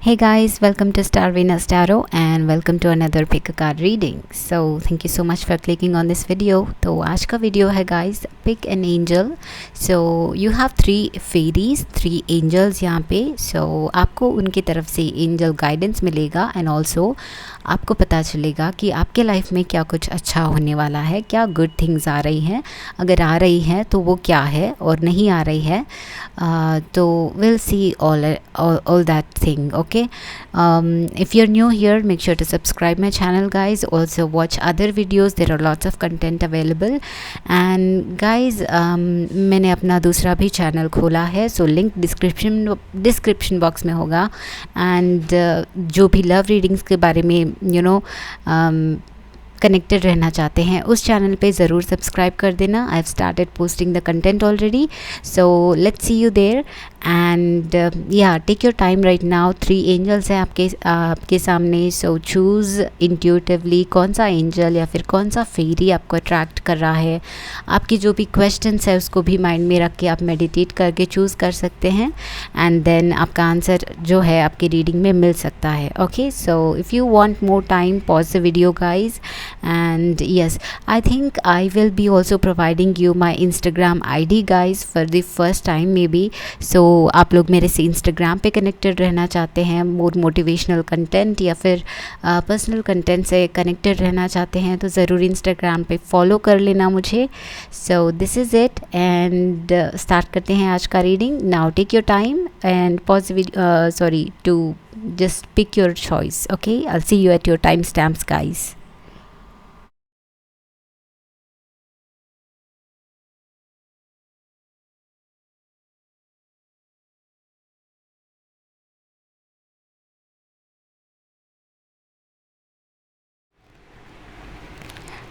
Hey guys, welcome to Star Venus Tarot and welcome to another pick a card reading. So thank you so much for clicking on this video. तो आज का video है guys, pick an angel. So you have 3 fairies, 3 angels यहाँ पे. So आपको उनकी तरफ से angel guidance मिलेगा and also आपको पता चलेगा कि आपके लाइफ में क्या कुछ अच्छा होने वाला है, क्या गुड थिंग्स आ रही हैं. अगर आ रही हैं तो वो क्या है और नहीं आ रही है तो we'll see all that thing. Okay, if you're new here, make sure to subscribe my channel guys. Also watch other videos, there are lots of content available. And guys, मैंने अपना दूसरा भी चैनल खोला है, so लिंक डिस्क्रिप्शन बॉक्स में होगा. And जो भी लव रीडिंग्स के बारे में कनेक्टेड रहना चाहते हैं उस चैनल पे ज़रूर सब्सक्राइब कर देना. I have started posting the content already, so let's see you there. And yeah take your time right now. 3 angels हैं आपके सामने, सो चूज़ इंट्यूटिवली कौन सा एंजल या फिर कौन सा फेरी आपको अट्रैक्ट कर रहा है. आपकी जो भी क्वेश्चंस है उसको भी माइंड में रख के आप मेडिटेट करके चूज़ कर सकते हैं एंड देन आपका आंसर जो है आपकी रीडिंग में मिल सकता है. Okay, so if you want more time, pause the video guys. And yes, I think I will be also providing you my Instagram ID guys for the first time maybe. So आप लोग मेरे से Instagram पे connected रहना चाहते हैं, more motivational content या फिर personal content से connected रहना चाहते हैं तो ज़रूर Instagram पे follow कर लेना मुझे. So this is it and start करते हैं आज का reading. Now take your time and pause the video, to just pick your choice. Okay, I'll see you at your timestamps guys.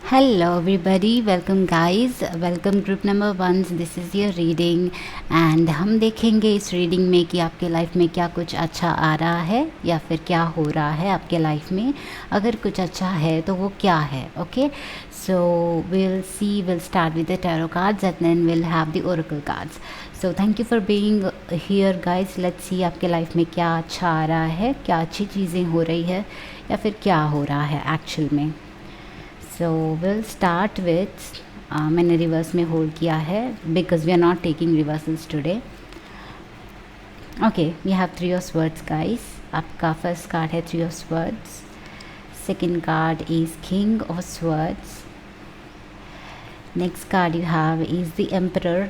Hello everybody, welcome guys, welcome group number 1. This is your reading and हम देखेंगे इस reading में कि आपके life में क्या कुछ अच्छा आ रहा है या फिर क्या हो रहा है आपके लाइफ में. अगर कुछ अच्छा है तो वो क्या है. Okay, so we'll start with the tarot cards and then we'll have the oracle cards. So thank you for being here guys. Let's see आपके लाइफ में क्या अच्छा आ रहा है, क्या अच्छी चीज़ें हो रही है या फिर क्या हो रहा है एक्चुअल में. So we'll start with मैंने रिवर्स में होल्ड किया है because we are not taking reversals today. Okay, we have 3 of swords guys. आपका फर्स्ट कार्ड है 3 of swords. Second card is King of swords. Next card you have is the Emperor.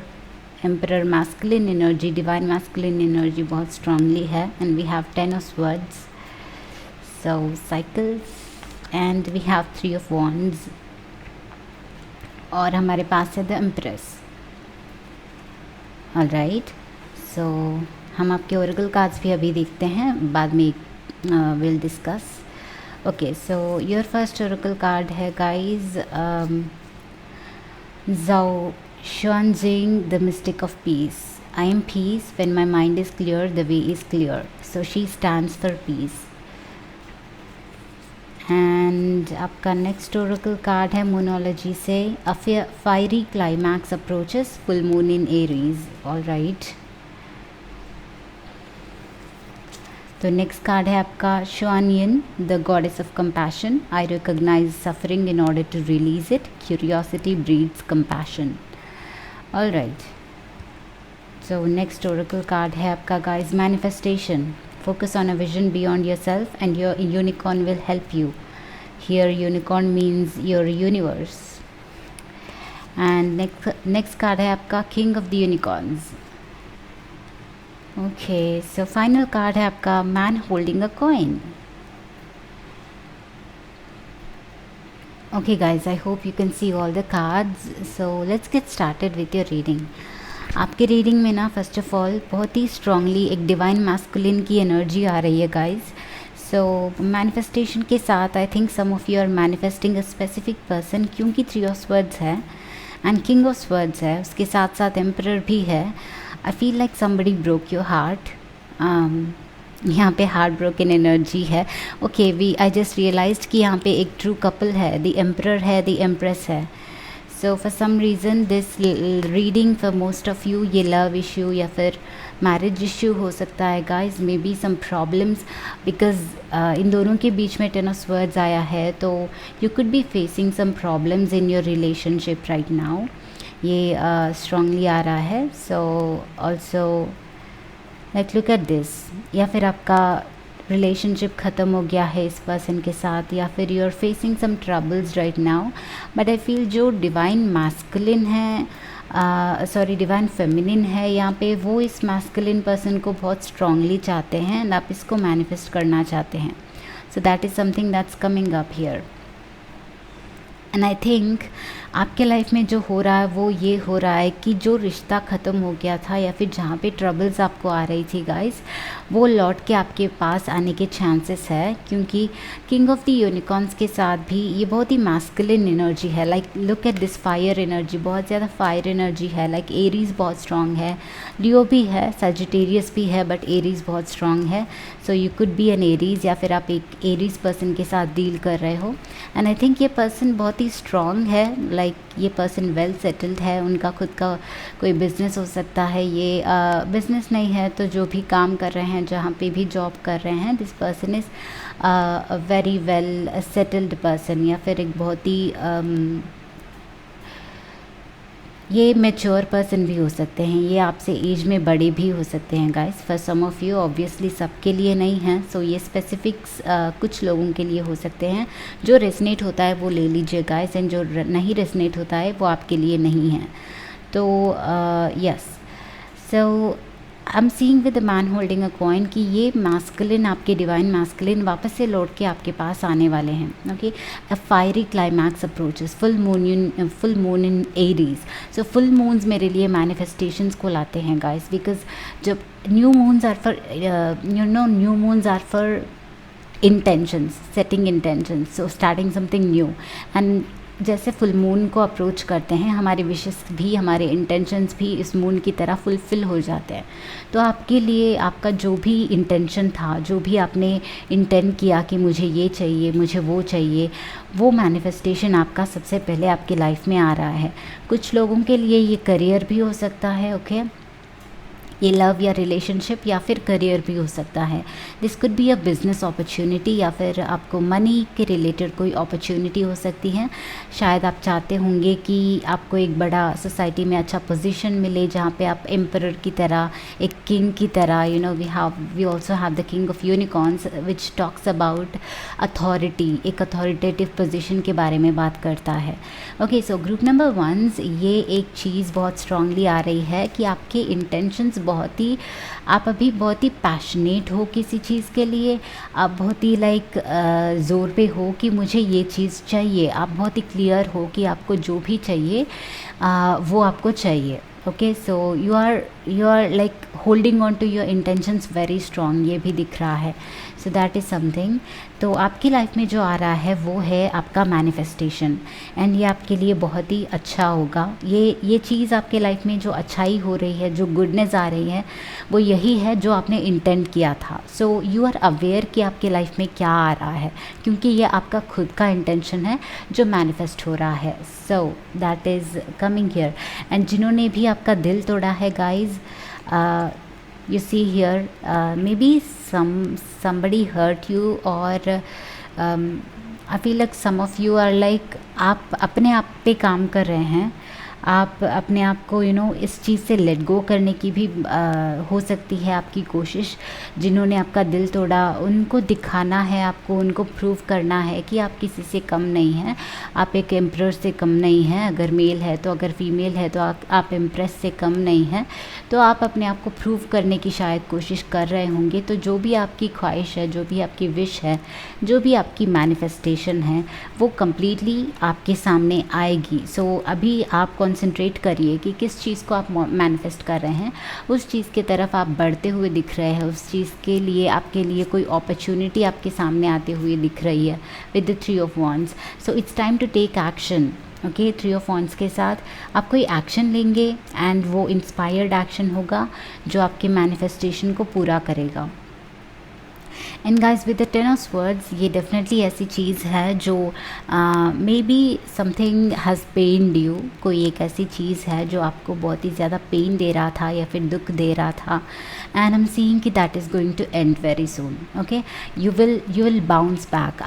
Emperor masculine energy, divine masculine energy बहुत strongly है. And we have 10 of swords. So cycles. And we have 3 of wands और हमारे पास है the empress. Alright, सो हम आपके Oracle cards भी अभी देखते हैं, बाद में will discuss. Okay, so your first oracle card है guys Zhao Xuanjing the mystic of peace. I am peace when my mind is clear, the way is clear. So she stands for peace. And आपका next oracle card है Moonology से a fiery climax approaches full moon in Aries. Alright, तो next card है आपका Guanyin the goddess of compassion. I recognise suffering in order to release it. Curiosity breeds compassion. Alright, so next oracle card है आपका guys manifestation. Focus on a vision beyond yourself and your unicorn will help you. Here unicorn means your universe. And next card है आपका King of the Unicorns. Okay, so final card है आपका Man holding a coin. Okay guys, I hope you can see all the cards. So let's get started with your reading. आपके reading में ना first of all बहुत ही strongly एक divine masculine की energy आ रही है गाइज. सो मैनिफेस्टेशन के साथ I think some of you are manifesting a specific person, क्योंकि 3 ऑफ स्वर्ड्स है एंड किंग ऑफ स्वर्ड्स है, उसके साथ साथ एम्परर भी है. I feel like somebody broke your heart. यहाँ पे हार्ट ब्रोकन एनर्जी है. ओके, आई जस्ट रियलाइज्ड कि यहाँ पे एक ट्रू कपल है, द एम्परर है, द एम्प्रेस है. So for some reason this reading for most of you ये love issue या फिर मैरिज इश्यू हो सकता है guys, maybe some problems, because इन दोनों के बीच में 10 ऑफ वर्ड्स आया है, तो you could be facing some problems in your relationship right now, ये स्ट्रांगली आ रहा है। So also like look at this, या फिर आपका रिलेशनशिप ख़त्म हो गया है इस पर्सन के साथ, या फिर you are facing some troubles right now, but I feel जो डिवाइन मैस्कुलिन है, सॉरी डिवाइन फेमिनिन है यहाँ पे, वो इस मैस्कुलिन पर्सन को बहुत स्ट्रांगली चाहते हैं एंड आप इसको मैनिफेस्ट करना चाहते हैं। सो that is something that's coming up here. And I think आपके लाइफ में जो हो रहा है वो ये हो रहा है कि जो रिश्ता ख़त्म हो गया था या फिर जहाँ पे ट्रबल्स आपको आ रही थी गाइस, वो लौट के आपके पास आने के चांसेस है, क्योंकि किंग ऑफ द यूनिकॉर्न्स के साथ भी ये बहुत ही मैस्कुलिन एनर्जी है। Like look at this fire energy, बहुत ज़्यादा फायर एनर्जी है। लाइक एरीज बहुत स्ट्रांग है, लियो भी है, सजिटेरियस भी है, बट एरीज बहुत स्ट्रांग है। So you could be an Aries, या फिर आप एक एरीज पर्सन के साथ डील कर रहे हो। एंड आई थिंक ये पर्सन बहुत ही स्ट्रांग है, लाइक ये पर्सन वेल सेटल्ड है, उनका खुद का कोई बिज़नेस हो सकता है, ये बिज़नेस नहीं है तो जो भी काम कर रहे हैं, जहाँ पे भी जॉब कर रहे हैं, this person is a very well settled person, या फिर एक बहुत ही ये मैच्योर पर्सन भी हो सकते हैं, ये आपसे एज में बड़े भी हो सकते हैं guys, for some of you, obviously सबके लिए नहीं है। सो ये स्पेसिफिक्स कुछ लोगों के लिए हो सकते हैं, जो रेजनेट होता है वो ले लीजिए गाइस, एंड जो नहीं रेजनेट होता है वो आपके लिए नहीं है। तो yes, so I am seeing with the man holding a coin कि ये मैस्कुलिन, आपके डिवाइन मैस्कुलिन वापस से लौट के आपके पास आने वाले हैं। Okay, a fiery climax approaches, full moon in Aries. So full moons मेरे लिए मैनिफेस्टेशंस को लाते हैं गाइस, बिकॉज जब new moons are for new moons are for intentions, setting intentions, so starting something new। and जैसे full moon को approach करते हैं, हमारे विशेस भी, हमारे इंटेंशंस भी इस मून की तरह फुलफ़िल हो जाते हैं। तो आपके लिए आपका जो भी इंटेंशन था, जो भी आपने इंटेंट किया कि मुझे ये चाहिए, मुझे वो चाहिए, वो मैनिफेस्टेशन आपका सबसे पहले आपकी लाइफ में आ रहा है। कुछ लोगों के लिए ये करियर भी हो सकता है, ओके, ये लव या रिलेशनशिप या फिर करियर भी हो सकता है। This could be a business opportunity, या फिर आपको मनी के रिलेटेड कोई अपॉर्चुनिटी हो सकती है। शायद आप चाहते होंगे कि आपको एक बड़ा सोसाइटी में अच्छा पोजीशन मिले, जहाँ पे आप एम्परर की तरह, एक किंग की तरह, you know we also have the king of unicorns which talks about authority, एक अथॉरिटेटिव पोजीशन के बारे में बात करता है। ओके, सो ग्रुप नंबर 1, ये एक चीज़ बहुत स्ट्रांगली आ रही है कि आपके इंटेंशंस बहुत ही, आप अभी बहुत ही पैशनेट हो किसी चीज़ के लिए, आप बहुत ही लाइक ज़ोर पे हो कि मुझे ये चीज़ चाहिए, आप बहुत ही क्लियर हो कि आपको जो भी चाहिए वो आपको चाहिए। Okay, so you are like holding on to your intentions very strong, ये भी दिख रहा है। So that is something. तो आपकी लाइफ में जो आ रहा है वो है आपका मैनिफेस्टेशन, एंड ये आपके लिए बहुत ही अच्छा होगा। ये चीज़ आपके लाइफ में जो अच्छाई हो रही है, जो गुडनेस आ रही है, वो यही है जो आपने इंटेंट किया था। सो यू आर अवेयर कि आपके लाइफ में क्या आ रहा है, क्योंकि ये आपका खुद का इंटेंशन है जो मैनिफेस्ट हो रहा है। So that is coming here. And जिन्होंने भी आपका दिल तोड़ा है guys, you see here, maybe somebody hurt you, or I feel like some of you are like, आप अपने आप पे काम कर रहे हैं, आप अपने आप को इस चीज़ से लेट गो करने की भी हो सकती है आपकी कोशिश। जिन्होंने आपका दिल तोड़ा, उनको दिखाना है आपको, उनको प्रूव करना है कि आप किसी से कम नहीं हैं, आप एक एम्परर से कम नहीं हैं, अगर मेल है तो, अगर फीमेल है तो आप एम्प्रेस से कम नहीं हैं। तो आप अपने आप को प्रूव करने की शायद कोशिश कर रहे होंगे। तो जो भी आपकी ख्वाहिश है, जो भी आपकी विश है, जो भी आपकी मैनिफेस्टेशन है, वो कम्प्लीटली आपके सामने आएगी। सो अभी आप कंसंट्रेट करिए कि किस चीज़ को आप मैनिफेस्ट कर रहे हैं, उस चीज़ की तरफ आप बढ़ते हुए दिख रहे हैं, उस चीज़ के लिए आपके लिए कोई अपॉर्चुनिटी आपके सामने आते हुए दिख रही है with the 3 of wands। So it's time to take action. Okay, 3 of wands के साथ आप कोई एक्शन लेंगे, एंड वो इंस्पायर्ड एक्शन होगा जो आपके मैनिफेस्टेशन को पूरा करेगा। And guys with the 10 of words, ये डेफिनेटली ऐसी चीज़ है जो maybe something has pained you, कोई एक ऐसी चीज़ है जो आपको बहुत ही ज़्यादा पेन दे रहा था या फिर दुख दे रहा था, एंड आई एम सीइंग कि that is going to end very soon. Okay, you will bounce back.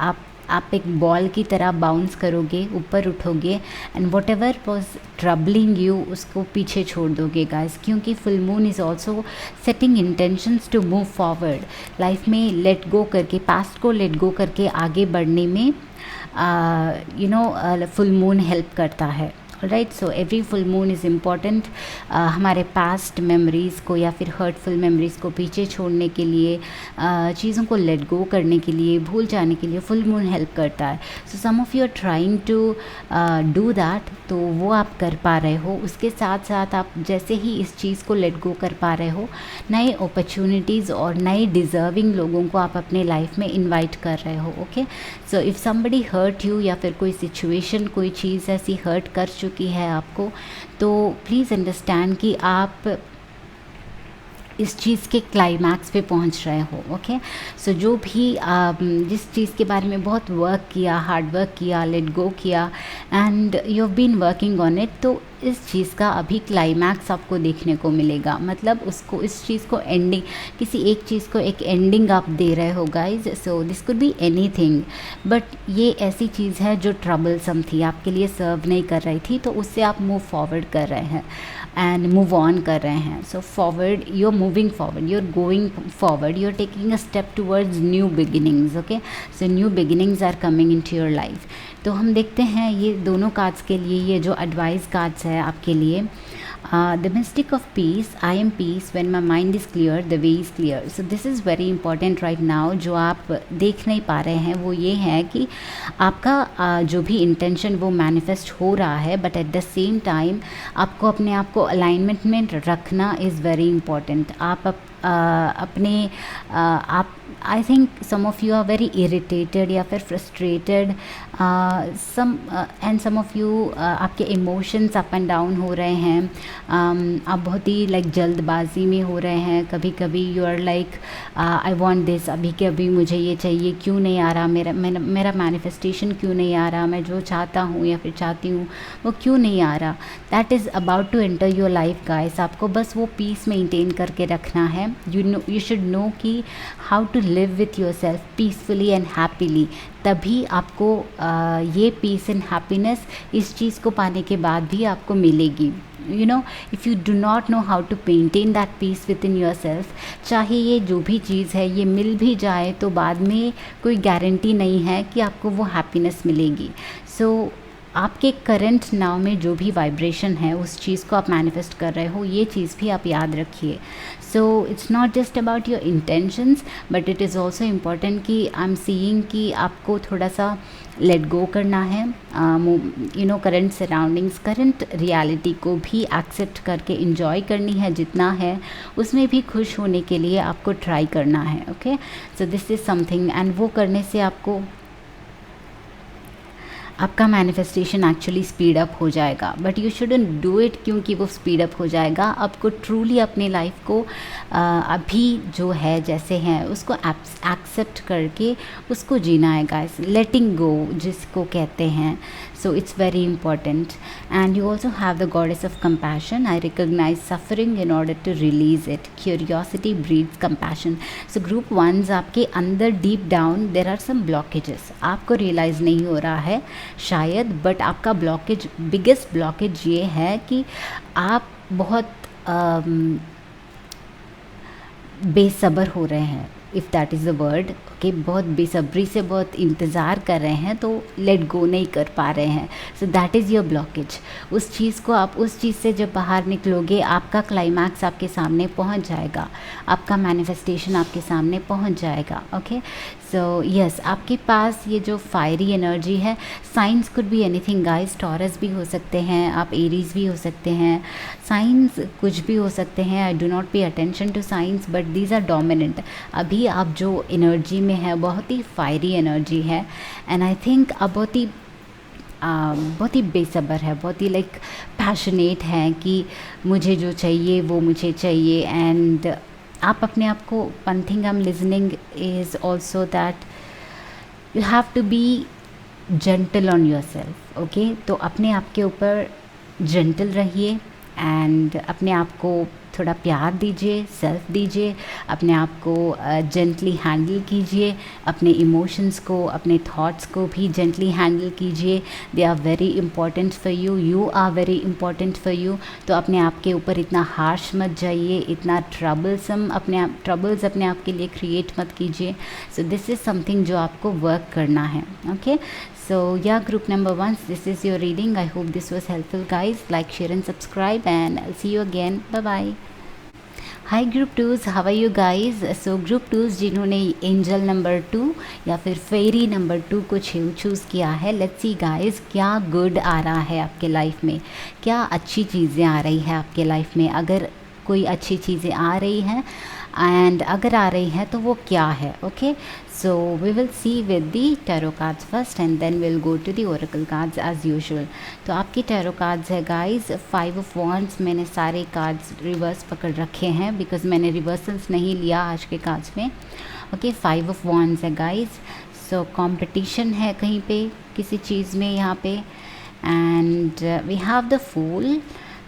आप एक बॉल की तरह बाउंस करोगे, ऊपर उठोगे, and whatever was troubling you उसको पीछे छोड़ दोगे गाइस, क्योंकि full moon is also setting intentions to move forward. Life में लेट गो करके, पास्ट को लेट गो करके आगे बढ़ने में फुल मून हेल्प करता है. Right, so every full moon is important हमारे पास्ट मेमोरीज़ को या फिर हर्टफुल मेमोरीज़ को पीछे छोड़ने के लिए, चीज़ों को लेट गो करने के लिए, भूल जाने के लिए फुल मून हेल्प करता है. So some of you are trying to do that, तो वो आप कर पा रहे हो. उसके साथ साथ आप जैसे ही इस चीज़ को लेट गो कर पा रहे हो, नए अपॉर्चुनिटीज़ और नए डिज़र्विंग लोगों को आप अपने लाइफ में इन्वाइट कर रहे हो. Okay, so if somebody hurt you या फिर कोई सिचुएशन, कोई चीज़ ऐसी हर्ट कर की है आपको, तो प्लीज़ अंडरस्टैंड कि आप इस चीज़ के क्लाइमैक्स पे पहुंच रहे हो. ओके, सो जो भी जिस चीज़ के बारे में बहुत वर्क किया, हार्ड वर्क किया, लेट गो किया, and you have been working on it, तो इस चीज़ का अभी क्लाइमैक्स आपको देखने को मिलेगा. मतलब उसको, इस चीज़ को एंडिंग, किसी एक चीज़ को एक एंडिंग आप दे रहे हो guys. So this could be anything, but ये ऐसी चीज़ है जो ट्रबलसम थी, आपके लिए सर्व नहीं कर रही थी, तो उससे आप मूव फॉरवर्ड कर रहे हैं एंड मूव ऑन कर रहे हैं. So forward, you are moving forward, you are going forward, you are taking a step towards new beginnings. Okay, so new beginnings are coming in to your life. तो हम देखते हैं ये दोनों cards के लिए, ये जो एडवाइस कार्ड्स है आपके लिए. The mystic of peace, I am peace when my mind is clear, the way is clear. So this is very important right now. जो आप देख नहीं पा रहे हैं वो ये है कि आपका जो भी इंटेंशन वो मैनिफेस्ट हो रहा है, but at the same time आपको अपने आप को अलाइनमेंट में रखना इज़ वेरी इंपॉर्टेंट. अपने आप, I think some of you are very irritated या फिर फ्रस्ट्रेटेड, सम ऑफ़ यू, आपके इमोशंस अप एंड डाउन हो रहे हैं. आप बहुत ही लाइक जल्दबाजी में हो रहे हैं. कभी कभी you are like I want this, अभी के अभी मुझे ये चाहिए, क्यों नहीं आ रहा, मेरा मैनिफेस्टेशन क्यों नहीं आ रहा, मैं जो चाहता हूँ या फिर चाहती हूँ वो क्यों नहीं आ रहा. That is about to enter your life guys. आपको बस वो पीस मेंटेन करके रखना है. यू शुड नो कि how to live with yourself peacefully and happily. तभी आपको ये पीस एंड हैप्पीनेस इस चीज़ को पाने के बाद भी आपको मिलेगी. You know, if you do not know how to maintain that peace within yourself, चाहे ये जो भी चीज़ है ये मिल भी जाए तो बाद में कोई गारंटी नहीं है कि आपको वो हैप्पीनेस मिलेगी. सो आपके करंट नाव में जो भी वाइब्रेशन है उस चीज़ को आप मैनिफेस्ट कर रहे हो, ये चीज़ भी आप याद रखिए. So it's not just about your intentions, but it is also important कि आई एम सीइंग कि आपको थोड़ा सा लेट गो करना है. करंट सराउंडिंग्स, करंट रियलिटी को भी एक्सेप्ट करके इंजॉय करनी है. जितना है उसमें भी खुश होने के लिए आपको ट्राई करना है. Okay, so this is something, and वो करने से आपका मैनिफेस्टेशन एक्चुअली स्पीड अप हो जाएगा. But you shouldn't do it क्योंकि वो स्पीड अप हो जाएगा. आपको ट्रूली अपनी लाइफ को अभी जो है जैसे है उसको एक्सेप्ट करके उसको जीना है गाइस. लेटिंग गो जिसको कहते हैं. So it's very important. And you also have the goddess of compassion. I recognize suffering in order to release it. Curiosity breeds compassion. So group ones, आपके अंदर deep down there are some blockages. आपको realize नहीं हो रहा है शायद, but आपका blockage, biggest blockage ये है कि आप बहुत बेसब्र हो रहे हैं, if that is the word. Okay, बहुत बेसब्री से बहुत इंतज़ार कर रहे हैं तो लेट गो नहीं कर पा रहे हैं. सो दैट इज़ योर ब्लॉकेज. उस चीज़ को आप, उस चीज़ से जब बाहर निकलोगे आपका क्लाइमैक्स आपके सामने पहुंच जाएगा, आपका मैनिफेस्टेशन आपके सामने पहुंच जाएगा. ओके, सो यस, आपके पास ये जो फायरी एनर्जी है, science could be anything guys. Taurus भी हो सकते हैं आप, एरीज भी हो सकते हैं, साइंस कुछ भी हो सकते हैं. I do not pay attention to science, but these are dominant. अभी आप जो एनर्जी में है बहुत ही फायरी एनर्जी है, एंड आई थिंक आप बहुत ही बेसब्र है, बहुत ही लाइक पैशनेट है कि मुझे जो चाहिए वो मुझे चाहिए, एंड आप अपने आप को, one thing I am listening is also that you have to be gentle on yourself, okay. तो अपने आप के ऊपर जेंटल रहिए एंड अपने आप को थोड़ा प्यार दीजिए, सेल्फ दीजिए, अपने आप को जेंटली हैंडल कीजिए, अपने इमोशंस को, अपने थॉट्स को भी जेंटली हैंडल कीजिए। They are very important for you, you are very important for you. तो अपने आप के ऊपर इतना हार्श मत जाइए, इतना ट्रबल्स अपने आप के लिए क्रिएट मत कीजिए। सो दिस इज़ समथिंग जो आपको वर्क करना है, okay. So yeah, group number 1, this is your reading. I hope this was helpful, guys. Like, share and subscribe, and I'll see you again. Bye bye. Hi group 2s, how are you guys? So group 2s जिन्होंने angel number 2 या फिर फेरी number 2 को choose किया है, let's see guys क्या good आ रहा है आपके लाइफ में, क्या अच्छी चीज़ें आ रही है आपके लाइफ में। अगर कोई अच्छी चीज़ें आ रही हैं एंड अगर आ रही हैं तो वो क्या है, okay. So we will see with the tarot cards first and then will go to the oracle cards as usual. तो आपकी टैरो कार्ड्स है गाइस 5 ऑफ वॉन्ड्स। मैंने सारे कार्ड्स रिवर्स पकड़ रखे हैं बिकॉज मैंने रिवर्सल्स नहीं लिया आज के कार्ड्स में, ओके। 5 ऑफ वॉन्ड्स है गाइस। सो कंपटीशन है कहीं पे किसी चीज़ में यहाँ पे, and we have the fool.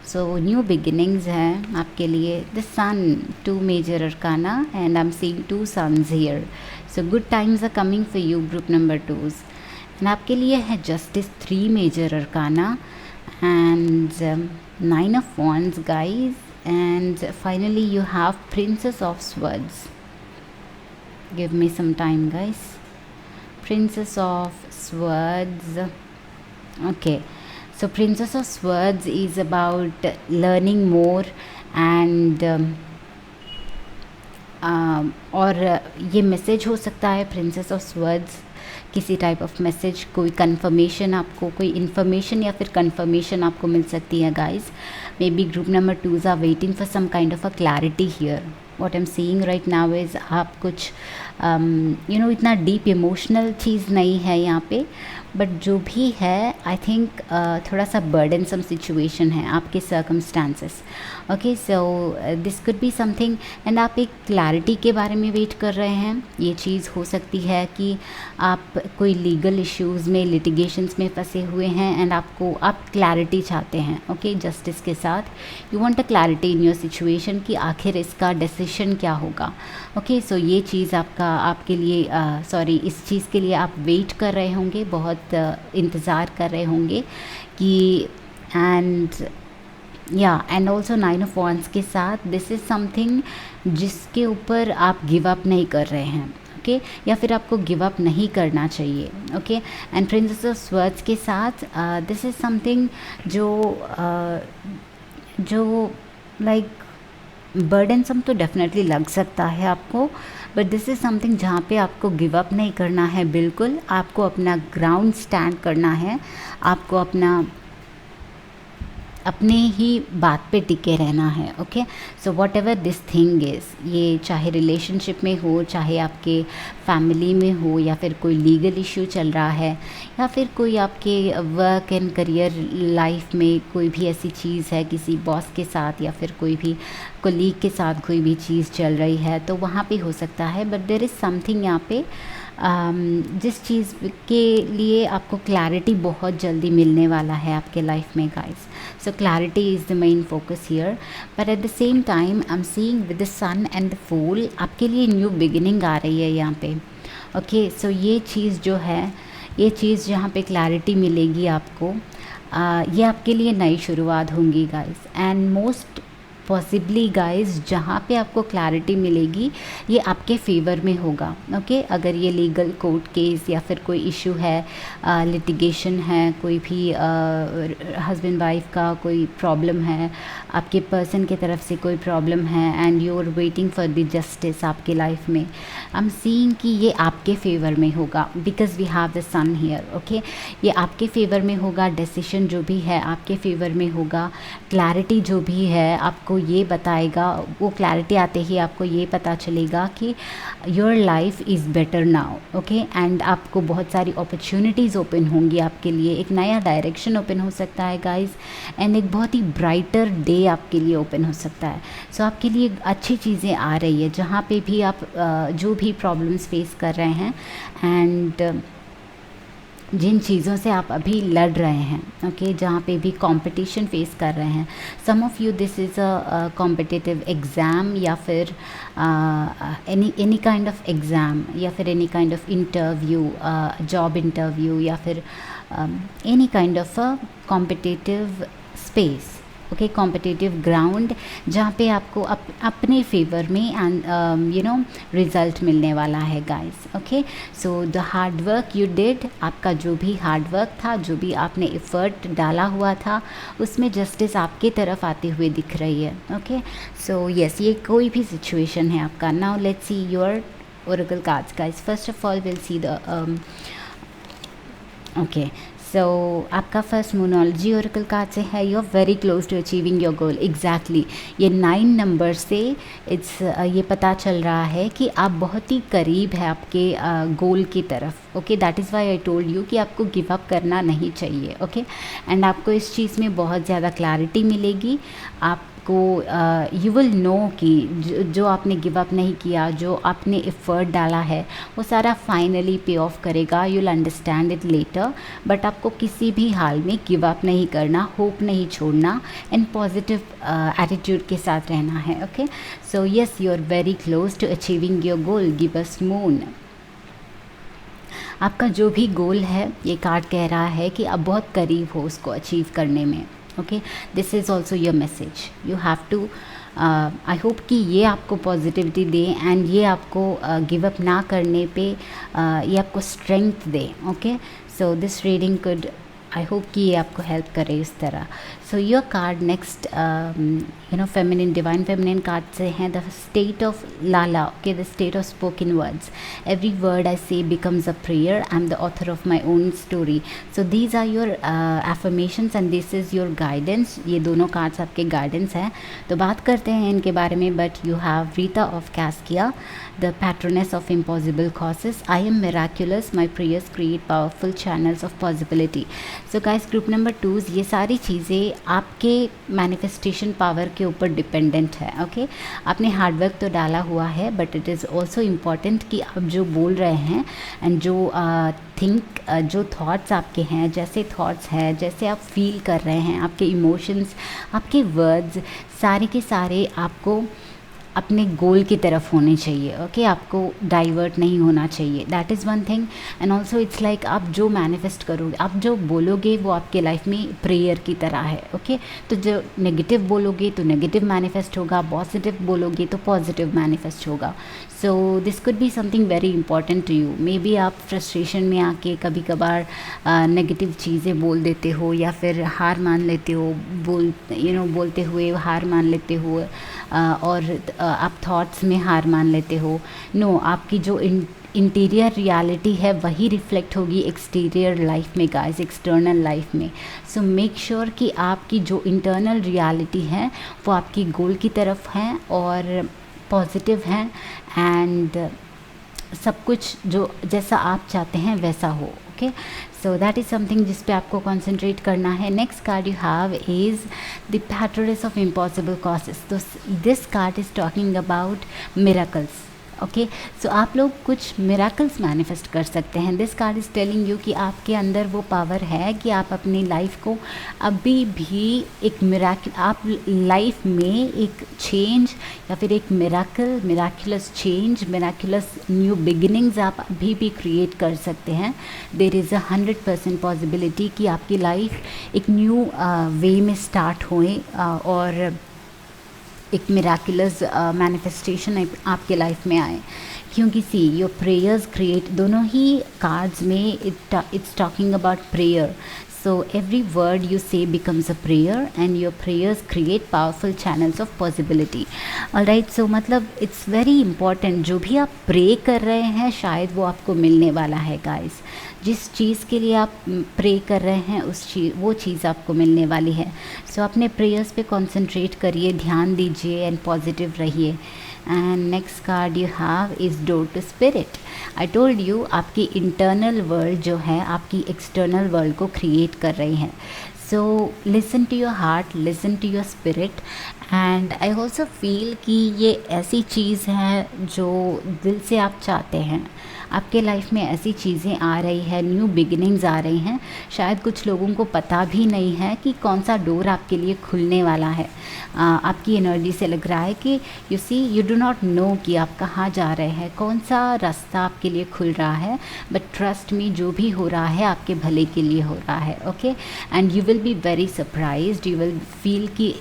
So new beginnings हैं आपके लिए। The sun, 2 major arcana and I am seeing 2 suns here. So good times are coming for you group number 2s। And आपके लिए है justice, 3 major arcana and 9 of wands guys, and finally you have princess of swords. Give me some time guys. Princess of swords, okay. So Princess of Swords is about learning more and और ये message हो सकता है Princess of Swords, किसी type of message, कोई confirmation आपको, कोई information या फिर कंफर्मेशन आपको मिल सकती है guys. Maybe group number 2s are waiting for some kind of a clarity here. What I am seeing right now is आप कुछ इतना डीप इमोशनल चीज़ नहीं है यहाँ पे, बट जो भी है आई थिंक थोड़ा सा बर्डनसम सिचुएशन है आपके circumstances, okay. So this could be something and आप एक क्लैरिटी के बारे में वेट कर रहे हैं। ये चीज़ हो सकती है कि आप कोई लीगल इश्यूज़ में, लिटिगेशंस में फंसे हुए हैं एंड आप क्लैरिटी चाहते हैं, ओके। जस्टिस के साथ you want a clarity in your situation कि आखिर इसका डिसीजन क्या होगा, ओके। सो ये चीज़ आपके लिए इस चीज़ के लिए आप वेट कर रहे होंगे, बहुत इंतज़ार कर रहे होंगे कि एंड ऑल्सो 9 ऑफ वॉन्ड्स के साथ दिस इज़ समथिंग जिसके ऊपर आप गिव अप नहीं कर रहे हैं, ओके, या फिर आपको गिव अप नहीं करना चाहिए, okay. And princess of swords के साथ दिस इज़ समथिंग जो लाइक बर्डनसम तो डेफिनेटली लग सकता है आपको, बट दिस इज़ समथिंग जहाँ पे आपको गिव अप नहीं करना है। बिल्कुल आपको अपना ग्राउंड स्टैंड करना है, आपको अपने ही बात पे टिके रहना है, okay. So what ever this thing is, ये चाहे रिलेशनशिप में हो, चाहे आपके फैमिली में हो, या फिर कोई लीगल इशू चल रहा है, या फिर कोई आपके वर्क एंड करियर लाइफ में कोई भी ऐसी चीज़ है, किसी बॉस के साथ या फिर कोई भी कोलीग के साथ कोई भी चीज़ चल रही है, तो वहाँ पे हो सकता है। बट देयर इज़ समथिंग यहाँ पे जिस चीज़ के लिए आपको क्लैरिटी बहुत जल्दी मिलने वाला है आपके लाइफ में guys. So clarity is the main focus here, but at the same time I am seeing with the sun and the fool आपके लिए न्यू बिगिनिंग आ रही है यहाँ पे, ओके। सो ये चीज़ जो है, ये चीज़ जहाँ पे क्लैरिटी मिलेगी आपको, ये आपके लिए नई शुरुआत होंगी guys. And most possibly guys जहाँ पे आपको क्लैरिटी मिलेगी ये आपके फेवर में होगा, ओके। अगर ये लीगल कोर्ट केस या फिर कोई इशू है, लिटिगेशन है, कोई भी हस्बैंड वाइफ का कोई प्रॉब्लम है, आपके पर्सन की तरफ से कोई प्रॉब्लम है and you are waiting for the justice आपके लाइफ में, आई एम सीइंग कि ये आपके फेवर में होगा because we have the sun here, okay. ये आपके फेवर में होगा, डिसीजन जो भी है आपके फेवर में होगा, क्लैरिटी जो भी है आपको आपको ये बताएगा, वो क्लैरिटी आते ही आपको ये पता चलेगा कि your life is better now, okay. And आपको बहुत सारी अपॉर्चुनिटीज़ ओपन होंगी आपके लिए, एक नया डायरेक्शन ओपन हो सकता है गाइस, एंड एक बहुत ही ब्राइटर डे आपके लिए ओपन हो सकता है। सो आपके लिए अच्छी चीज़ें आ रही है, जहाँ पे भी आप जो भी प्रॉब्लम्स फेस कर रहे हैं एंड जिन चीज़ों से आप अभी लड़ रहे हैं, ओके, जहाँ पे भी कंपटीशन फेस कर रहे हैं, some of you this is a competitive exam, या फिर एनी काइंड ऑफ एग्ज़ाम, या फिर any kind of interview, job interview, या फिर any kind of a competitive space, okay, competitive ground, जहाँ पे आपको अपने फेवर में एंड रिज़ल्ट मिलने वाला है guys, okay. So the hard work you did, आपका जो भी हार्ड वर्क था, जो भी आपने एफर्ट डाला हुआ था, उसमें जस्टिस आपकी तरफ आती हुई दिख रही है, ओके। सो यस, ये कोई भी सिचुएशन है आपका। Now let's see your oracle cards guys. First of all will see the okay, so आपका फर्स्ट मोनोलॉजी ओरेकल कार्ड से है, you are very close to achieving your goal. Exactly, ये 9 number से ये पता चल रहा है कि आप बहुत ही करीब है आपके गोल की तरफ, okay. That is why I told you कि आपको गिव अप करना नहीं चाहिए, ओके। एंड आपको इस चीज़ में बहुत ज़्यादा क्लैरिटी मिलेगी। आपको यू विल नो कि जो आपने गिव अप नहीं किया, जो आपने एफर्ट डाला है, वो सारा फाइनली पे ऑफ करेगा। You will understand it later, but आपको किसी भी हाल में गिव अप नहीं करना, होप नहीं छोड़ना, एंड पॉजिटिव एटीट्यूड के साथ रहना है, okay. So yes, you are very close to achieving your goal, givers moon. आपका जो भी गोल है, ये कार्ड कह रहा है कि आप बहुत करीब हो उसको अचीव करने में, okay. This is also your message, you have to, I hope कि ये आपको पॉजिटिविटी दे एंड ये आपको गिव अप ना करने पे ये आपको स्ट्रेंथ दे, okay. So this reading could, I hope कि ये आपको हेल्प करे इस तरह। So your card next feminine, divine feminine card से हैं द स्टेट ऑफ लाला, okay, the state of spoken words. Every word I say becomes a prayer, I am the author of my own story. So these are your affirmations and this is your guidance. ये दोनों cards आपके guidance हैं, तो बात करते हैं इनके बारे में। But you have Rita of Cascia, the patroness of impossible causes. I am miraculous, my prayers create powerful channels of possibility. So guys, group number 2, ये सारी चीज़ें आपके मैनिफेस्टेशन पावर के ऊपर डिपेंडेंट है, ओके। आपने हार्डवर्क तो डाला हुआ है, but it is also important कि आप जो बोल रहे हैं एंड जो जो थॉट्स आपके हैं, जैसे थॉट्स हैं, जैसे आप फील कर रहे हैं, आपके इमोशंस, आपके वर्ड्स, सारे के सारे आपको अपने गोल की तरफ होने चाहिए, ओके। आपको डाइवर्ट नहीं होना चाहिए, that is one thing. And also it's like आप जो मैनिफेस्ट करोगे, आप जो बोलोगे, वो आपके लाइफ में प्रेयर की तरह है, ओके। तो जो नेगेटिव बोलोगे तो नेगेटिव मैनिफेस्ट होगा, पॉजिटिव बोलोगे तो पॉजिटिव मैनिफेस्ट होगा। So this could be something very important to you. Maybe आप फ्रस्ट्रेशन में आके कभी कभार नेगेटिव चीज़ें बोल देते हो, या फिर हार मान लेते हो, बोलते हुए हार मान लेते हो, और आप थॉट्स में हार मान लेते हो। नो, आपकी जो इंटीरियर रियलिटी है वही रिफ्लेक्ट होगी एक्सटीरियर लाइफ में गाइस, एक्सटर्नल लाइफ में। सो मेक श्योर कि आपकी जो इंटरनल रियलिटी है वो आपकी गोल की तरफ है और पॉजिटिव है, एंड सब कुछ जो जैसा आप चाहते हैं वैसा हो, okay. So that is something जिस पे आपको कॉन्सेंट्रेट करना है। Next card you have is the patroness of impossible causes. तो this card is talking about miracles, okay. So आप लोग कुछ मिरेकल्स मैनिफेस्ट कर सकते हैं। This card is telling you कि आपके अंदर वो पावर है कि आप अपनी लाइफ को अभी भी एक आप लाइफ में एक चेंज या फिर एक miraculous change, miraculous new beginnings आप अभी भी क्रिएट कर सकते हैं। देयर इज़ 100% पॉसिबिलिटी कि आपकी लाइफ एक न्यू वे में स्टार्ट होए और एक मिराकुलस मैनिफेस्टेशन आपके लाइफ में आए। क्योंकि सी योर प्रेयर्स क्रिएट, दोनों ही कार्ड्स में it's talking about prayer. So every word you say becomes a prayer and your prayers create powerful channels of possibility. Alright, so मतलब it's very important, जो भी आप pray कर रहे हैं शायद वो आपको मिलने वाला है गाइस. जिस चीज़ के लिए आप प्रे कर रहे हैं वो चीज़ आपको मिलने वाली है. सो अपने प्रेयर्स पे कॉन्सेंट्रेट करिए, ध्यान दीजिए एंड पॉजिटिव रहिए. And next card you have is door to spirit. I told you आपकी इंटरनल वर्ल्ड जो है आपकी एक्सटर्नल वर्ल्ड को क्रिएट कर रही है. So listen to your heart, listen to your spirit. And I also feel कि ये ऐसी चीज़ है जो दिल से आप चाहते हैं. आपके लाइफ में ऐसी चीज़ें आ रही है, न्यू बिगिनिंग्स आ रही हैं. शायद कुछ लोगों को पता भी नहीं है कि कौन सा डोर आपके लिए खुलने वाला है. आपकी एनर्जी से लग रहा है कि you see you do not know कि आप कहाँ जा रहे हैं, कौन सा रास्ता आपके लिए खुल रहा है. बट ट्रस्ट मी, जो भी हो रहा है आपके भले के लिए हो रहा है. Okay, and you will be very surprised. You will feel कि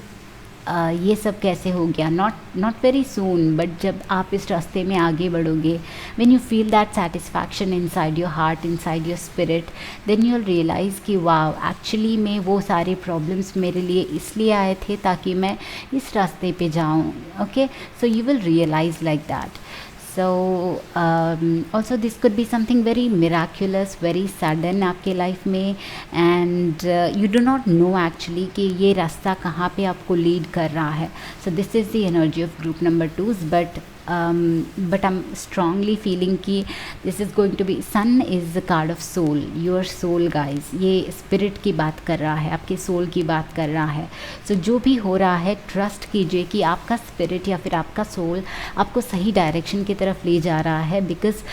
ये सब कैसे हो गया. नॉट वेरी सून, बट जब आप इस रास्ते में आगे बढ़ोगे, when you feel that satisfaction inside your heart, inside your spirit, then you will realize कि वाव, एक्चुअली में वो सारे प्रॉब्लम्स मेरे लिए इसलिए आए थे ताकि मैं इस रास्ते पे जाऊँ. Okay, so you will realize like that. So also this could be something very miraculous, very sudden आपके लाइफ में. and you do not know actually कि ये रास्ता कहाँ पे आपको लीड कर रहा है. so this is the energy of group number 2's, but I'm strongly feeling कि this is going to be, sun is the card of soul, your soul guys. ये spirit की बात कर रहा है, आपके soul की बात कर रहा है. so जो भी हो रहा है ट्रस्ट कीजिए कि आपका spirit या फिर आपका soul आपको सही डायरेक्शन की तरफ ले जा रहा है. बिकॉज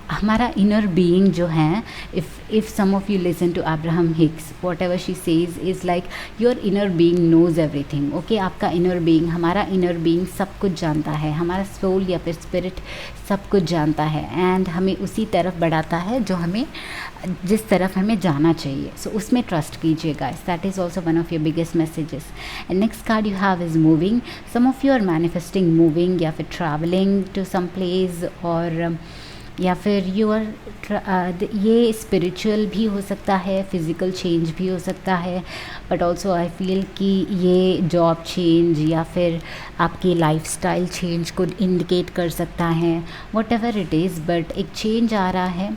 हमारा इनर बीइंग जो है, if some of you listen to Abraham Hicks, whatever she says is like your inner being knows everything. okay, आपका inner being, हमारा inner being सब कुछ जानता है, हमारा soul या फिर spirit सब कुछ जानता है. एंड हमें उसी तरफ बढ़ाता है जो हमें, जिस तरफ हमें जाना चाहिए. सो उसमें ट्रस्ट कीजिए guys. That is also one of your biggest messages. And next card you have is moving. Some of you are manifesting moving या फिर ट्रैवलिंग टू सम प्लेस, और या फिर यू आर ये स्पिरिचुअल भी हो सकता है, फिज़िकल चेंज भी हो सकता है. बट ऑल्सो आई फील कि ये जॉब चेंज या फिर आपकी लाइफस्टाइल चेंज को इंडिकेट कर सकता है. What ever it is, but एक चेंज आ रहा है,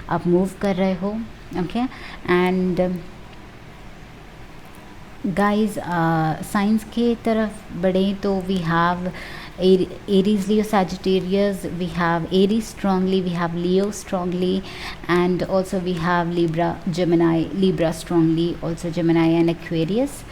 आप मूव कर रहे हो. ओके, एंड गाइज साइंस के तरफ बढ़ें तो we have Aries, Leo, Sagittarius, we have Aries strongly, we have Leo strongly, and also we have Libra, Gemini, Libra strongly, also Gemini and Aquarius.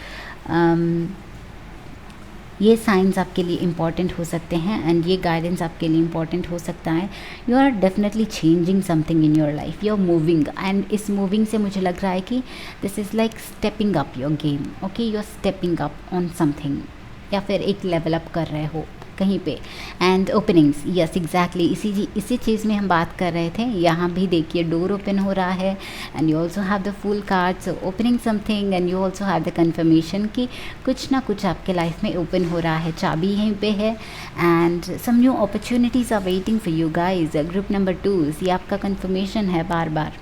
ये साइंस आपके लिए इम्पॉर्टेंट हो सकते हैं एंड ये गाइडेंस आपके लिए इम्पॉर्टेंट हो सकता है. You are definitely changing something in your life, you are moving, and इस मूविंग से मुझे लग रहा है कि this is like stepping up your game. Okay, you are stepping up on something, या फिर एक लेवल अप कर रहे हो कहीं पे. एंड ओपनिंग्स, यस एग्जैक्टली, इसी चीज़ में हम बात कर रहे थे. यहाँ भी देखिए डोर ओपन हो रहा है and you also have the full card, so opening something, and you also have the confirmation कि कुछ ना कुछ आपके लाइफ में ओपन हो रहा है. चाबी यहीं पे है and some new opportunities are waiting for you guys. Group number 2, ये आपका कन्फर्मेशन है बार बार.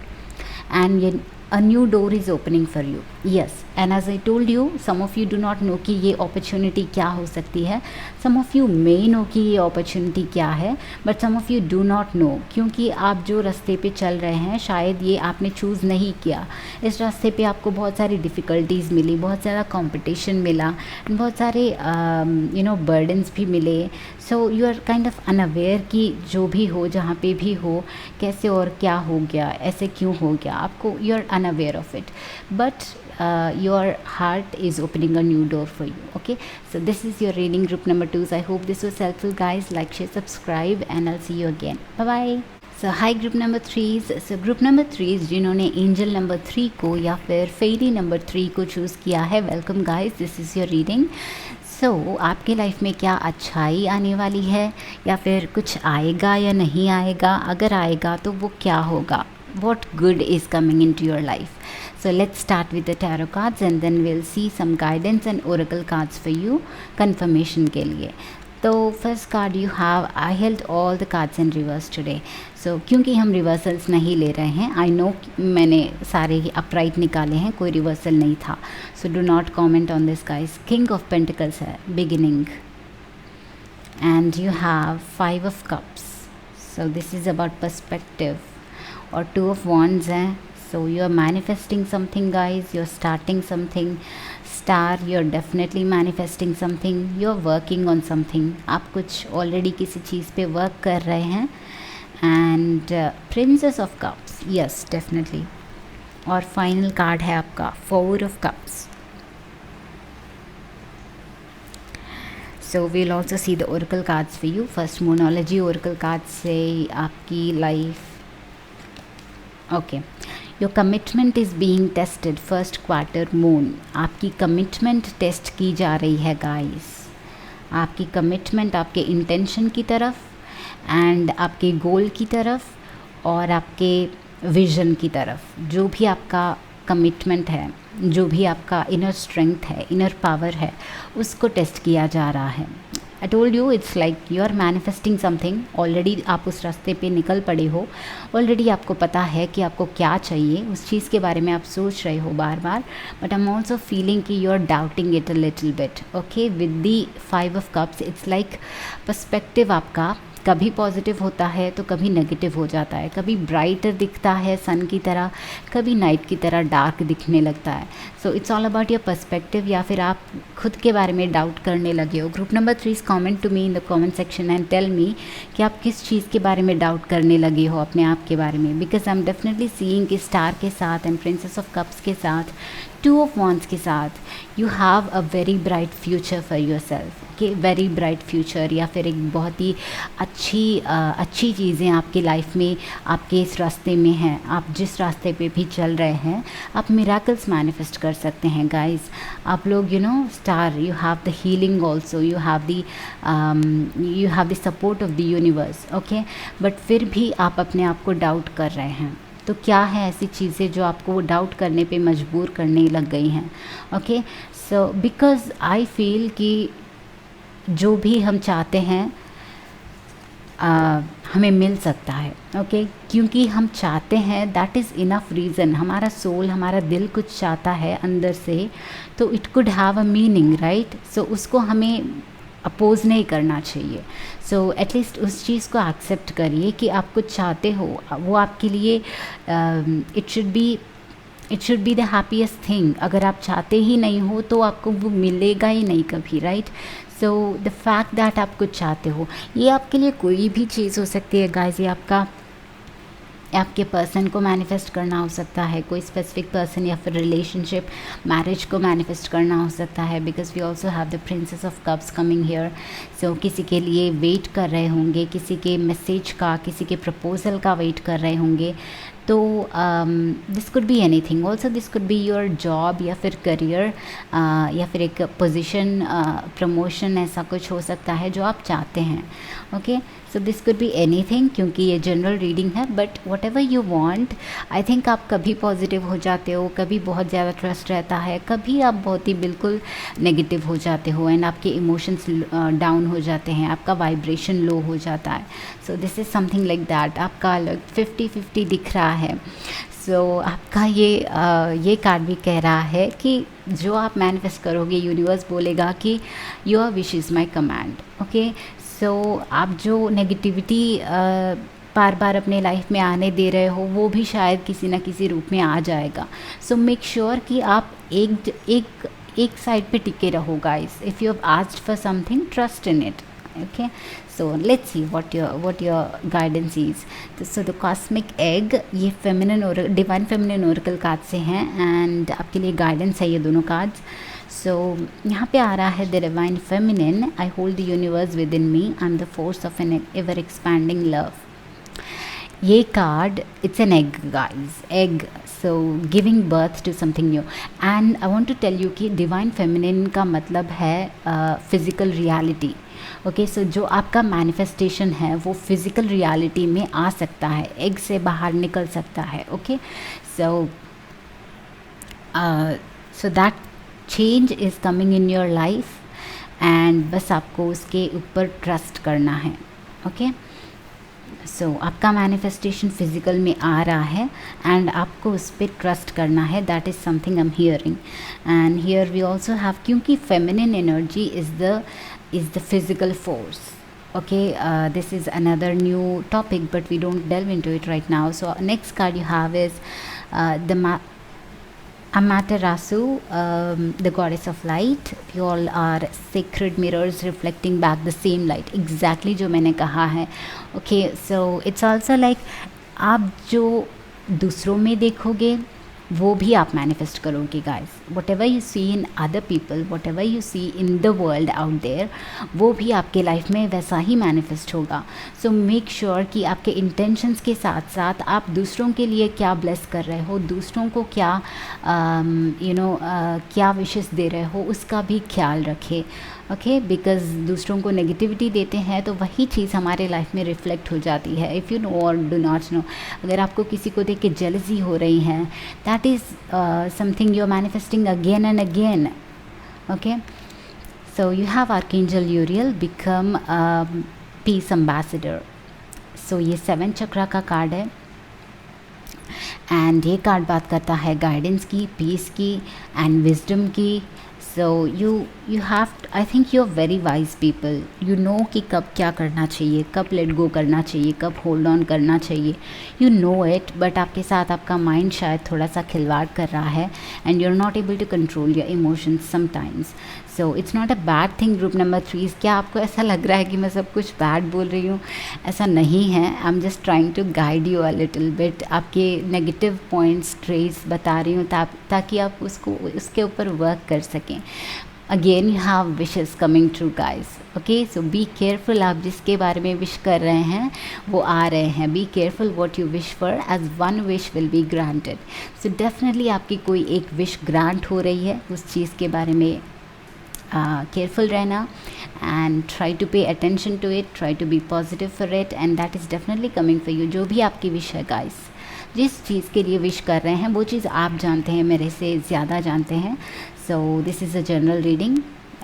एंड ये a new door is opening for you. yes, and as I told you, some of you do not know कि ये opportunity क्या हो सकती है. some of you may know कि ये opportunity क्या है, but some of you do not know, क्योंकि आप जो रास्ते पे चल रहे हैं शायद ये आपने चूज़ नहीं किया. इस रास्ते पे आपको बहुत सारी डिफ़िकल्टीज़ मिली, बहुत ज़्यादा कंपटीशन मिला, बहुत सारे बर्डन्स भी मिले. So you are kind of unaware कि जो भी हो, जहाँ पे भी हो, कैसे और क्या हो गया, ऐसे क्यों हो गया, आपको you are unaware of it, but your heart is opening a new door for you. okay, so this is your reading group number 2. I hope this was helpful guys. Like, share, subscribe, and I'll see you again. Bye bye. So hi group number 3s. so group number 3s जिन्होंने angel number 3 को या फिर fairy number 3 को choose किया है, welcome guys, this is your reading. So आपके life में क्या अच्छाई आने वाली है, या फिर कुछ आएगा या नहीं आएगा, अगर आएगा तो वो क्या होगा, what good is coming into your life. So let's start with the tarot cards and then we'll see some guidance and oracle cards for you confirmation के लिए. तो first card you have, I held all the cards in reverse today. So क्योंकि हम reversals नहीं ले रहे हैं, I know मैंने सारे ही अपराइट निकाले हैं, कोई रिवर्सल नहीं था, so do not comment on this guys. King of pentacles है, beginning, and you have 5 of cups, so this is about perspective, और 2 ऑफ वॉन्ड्स हैं, so you are manifesting something guys, you are starting something, star, you are definitely manifesting something, you are working on something, आप कुछ already किसी चीज़ पे work कर रहे हैं, and princess of cups, yes definitely, और final card है आपका 4 of cups. So we'll also see the oracle cards for you. First मोनोलॉजी oracle card से आपकी life, okay, your commitment is being tested, first quarter moon, आपकी commitment test की जा रही है गाइस, आपकी कमिटमेंट आपके इंटेंशन की तरफ एंड आपके गोल की तरफ और आपके विजन की तरफ, जो भी आपका कमिटमेंट है, जो भी आपका इनर स्ट्रेंथ है, इनर पावर है, उसको टेस्ट किया जा रहा है। I told you it's like you are manifesting something, already आप उस रास्ते पे निकल पड़े हो, ऑलरेडी आपको पता है कि आपको क्या चाहिए, उस चीज़ के बारे में आप सोच रहे हो बार बार, but I am also feeling कि you are doubting it a little bit, okay. With the 5 of cups it's like perspective आपका कभी पॉजिटिव होता है तो कभी नेगेटिव हो जाता है, कभी ब्राइटर दिखता है सन की तरह, कभी नाइट की तरह डार्क दिखने लगता है। So it's all about your perspective, या फिर आप खुद के बारे में डाउट करने लगे हो। Group number 3 comment to me in the comment section and tell me कि आप किस चीज़ के बारे में डाउट करने लगे हो अपने आप के बारे में, because I am definitely seeing कि स्टार के साथ एंड प्रिंसेस ऑफ कप्स के साथ, 2 ऑफ वॉन्ड्स के साथ you have a very bright future for your self, कि वेरी ब्राइट फ्यूचर, या फिर एक बहुत ही अच्छी चीज़ें आपकी लाइफ में आपके इस रास्ते में हैं, आप जिस रास्ते पे भी चल रहे हैं, आप मिराकल्स मैनिफेस्ट कर सकते हैं गाइस। आप लोग you know star, you have the healing also, you have the support of the universe, okay, but फिर भी आप अपने आप को डाउट कर रहे हैं। तो क्या है ऐसी चीज़ें जो आपको डाउट करने पे मजबूर करने लग गई हैं, okay. So because I feel कि जो भी हम चाहते हैं हमें मिल सकता है, ओके, क्योंकि हम चाहते हैं, दैट इज़ इनफ रीज़न। हमारा सोल, हमारा दिल कुछ चाहता है अंदर से, तो it could have a meaning, right. So उसको हमें अपोज़ नहीं करना चाहिए। सो एटलीस्ट उस चीज़ को एक्सेप्ट करिए कि आप कुछ चाहते हो, वो आपके लिए it should be the happiest thing. अगर आप चाहते ही नहीं हो तो आपको वो मिलेगा ही नहीं कभी, right. So the fact that आप कुछ चाहते हो, ये आपके लिए कोई भी चीज़ हो सकती है गाइस, ये आपके पर्सन को मैनिफेस्ट करना हो सकता है, कोई स्पेसिफिक पर्सन या फिर रिलेशनशिप, मैरिज को मैनिफेस्ट करना हो सकता है, because we also have the princess of cups coming here. So किसी के लिए वेट कर रहे होंगे, किसी के मैसेज का, किसी के प्रपोजल का वेट कर रहे होंगे। तो this could be anything also, this could be your job या फिर करियर, या फिर एक पोजीशन, प्रमोशन, ऐसा कुछ हो सकता है जो आप चाहते हैं, okay. So this could be anything, क्योंकि ये जनरल रीडिंग है, but what ever you want, I think आप कभी पॉजिटिव हो जाते हो, कभी बहुत ज़्यादा ट्रस्ट रहता है, कभी आप बहुत ही बिल्कुल नेगेटिव हो जाते हो, एंड आपके इमोशंस डाउन हो जाते हैं, आपका वाइब्रेशन लो हो जाता है। So this is something like that, आपका 50-50 दिख रहा है। सो आपका ये कार्ड भी कह रहा है कि जो आप मैनिफेस्ट करोगे, यूनिवर्स बोलेगा कि your wish is my command, okay. So आप जो नेगेटिविटी बार बार अपने लाइफ में आने दे रहे हो, वो भी शायद किसी ना किसी रूप में आ जाएगा। सो मेक श्योर कि आप एक साइड पे टिके रहो guys. If you have asked for something, trust in it, okay. So let's see what your guidance is. So the cosmic egg, ये feminine और divine feminine oracle कार्ड से हैं, and आपके लिए guidance है ये दोनों cards. So यहाँ पे आ रहा है the divine feminine, I hold the universe within me, I'm the force of an ever expanding love. ये card, it's an egg guys, egg, so giving birth to something new. And I want to tell you कि divine feminine का मतलब है physical reality, okay. सो जो आपका manifestation है वो physical reality में आ सकता है, एग से बाहर निकल सकता है, okay. So that change is coming in your life, and बस आपको उसके ऊपर ट्रस्ट करना है। ओके, सो आपका मैनिफेस्टेशन फिजिकल में आ रहा है एंड आपको उस पर ट्रस्ट करना है। That is something I am hearing. And here we also have, क्योंकि feminine energy is the physical force. Okay, this is another new topic, but we don't delve into it right now. So next card you have is the Amaterasu, the goddess of light. We all are sacred mirrors reflecting back the same light. Exactly जो मैंने कहा है. Okay, so it's also like आप जो दूसरों में देखोगे वो भी आप मैनिफेस्ट करोगे guys. Whatever you see in other people, whatever you see in the world out there, वो भी आपके लाइफ में वैसा ही मैनिफेस्ट होगा। सो मेक श्योर कि आपके इंटेंशंस के साथ साथ आप दूसरों के लिए क्या ब्लेस कर रहे हो, दूसरों को क्या क्या विशेस दे रहे हो, उसका भी ख्याल रखें। ओके, बिकॉज दूसरों को नेगेटिविटी देते हैं तो वही चीज़ हमारे लाइफ में रिफ्लेक्ट हो जाती है। इफ़ यू नो और डू नॉट नो, अगर आपको किसी को देख के जेलसी हो रही है, that is something you are manifesting again and again. Okay, so you have archangel Uriel, become peace ambassador. So ये 7 चक्रा का कार्ड है एंड ये कार्ड बात करता है गाइडेंस की, पीस की एंड विजडम की। So you have to, I think you're very wise people. You know कि कब क्या करना चाहिए, कब let go करना चाहिए, कब hold on करना चाहिए. You know it, but आपके साथ आपका mind शायद थोड़ा सा खिलवाड़ कर रहा है and you're not able to control your emotions sometimes. So it's not a bad thing. Group number 3, क्या आपको ऐसा लग रहा है कि मैं सब कुछ bad बोल रही हूँ? ऐसा नहीं है. I'm just trying to guide you a little bit. आपके negative points, traits बता रही हूँ ताकि आप उसके ऊपर work कर सकें. Again you have wishes coming true guys. Okay, so be careful. आप जिसके बारे में विश कर रहे हैं वो आ रहे हैं. Be careful what you wish for, as one wish will be granted. So definitely आपकी कोई एक wish grant हो रही है. उस चीज़ के बारे में careful रहना and try to pay attention to it, try to be positive for it, and that is definitely coming for you. जो भी आपकी wish है guys, जिस चीज़ के लिए विश कर रहे हैं वो चीज़ आप जानते हैं, मेरे से ज़्यादा जानते हैं. So this is a general reading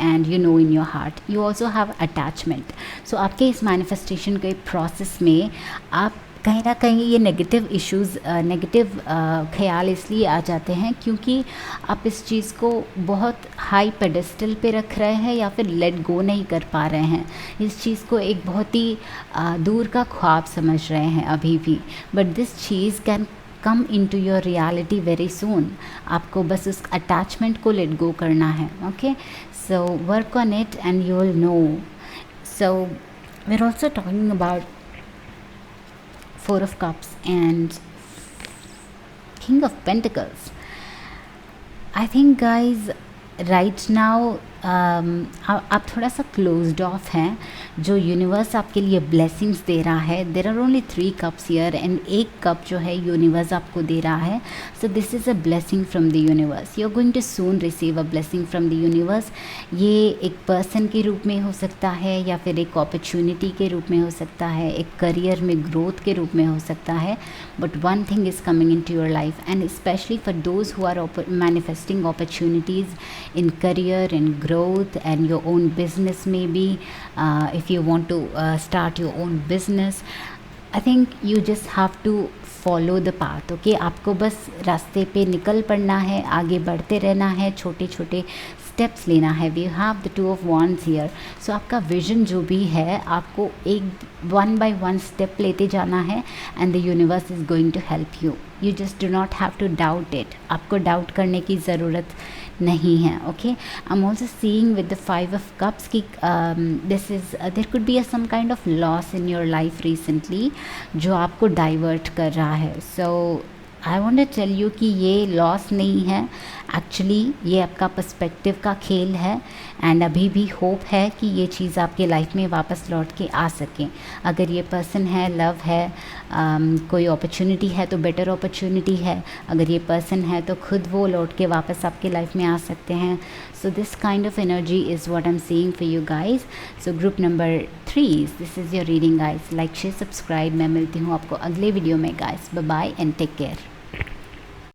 and you know in your heart. You also have attachment. So आपके इस manifestation के process में आप कहीं ना कहीं ये नेगेटिव इश्यूज़, नेगेटिव ख्याल इसलिए आ जाते हैं क्योंकि आप इस चीज़ को बहुत हाई पेडेस्टल पे रख रहे हैं या फिर लेट गो नहीं कर पा रहे हैं. इस चीज़ को एक बहुत ही दूर का ख्वाब समझ रहे हैं अभी भी. बट दिस चीज़ can come in to your reality very soon. आपको बस उस अटैचमेंट को लेट गो करना है. Okay, so work on it and you will know. So we are also talking about 4 of Cups and King of Pentacles. I think guys right now आप थोड़ा सा closed of हैं. जो universe आपके लिए blessings दे रहा है, there are only 3 cups here and एक कप जो है यूनिवर्स आपको दे रहा है. So this is a blessing from the universe. You are going to soon receive a blessing from the universe. ये एक पर्सन के रूप में हो सकता है या फिर एक अपॉर्चुनिटी के रूप में हो सकता है, एक करियर में ग्रोथ के रूप में हो सकता है. But one thing is coming in to your life and specially for those who are manifesting opportunities in career, in growth and your own business maybe. If you want to start your own business, I think you just have to follow the path. Okay, आपको बस रास्ते पे निकल पड़ना है, आगे बढ़ते रहना है, छोटे छोटे स्टेप्स लेना है. We have the 2 of Wands here. सो आपका विजन जो भी है आपको एक 1 by 1 स्टेप लेते जाना है and the universe is going to help you. You just do not have to doubt it. आपको डाउट करने की ज़रूरत नहीं है. Okay, I am also seeing with the 5 of Cups की this is there could be some kind of loss in your life recently जो आपको divert कर रहा है. So I want to tell you कि ये लॉस नहीं है, एक्चुअली ये आपका पर्सपेक्टिव का खेल है एंड अभी भी होप है कि ये चीज़ आपके लाइफ में वापस लौट के आ सकें. अगर ये पर्सन है, लव है, कोई अपॉर्चुनिटी है तो बेटर अपॉर्चुनिटी है. अगर ये पर्सन है तो खुद वो लौट के वापस आपके लाइफ में आ सकते हैं. So this kind of energy is what I am seeing for you guys. So group number 3, this is your reading guys. Like share subscribe. मैं मिलती हूँ आपको अगले वीडियो में guys. Bye bye and take care.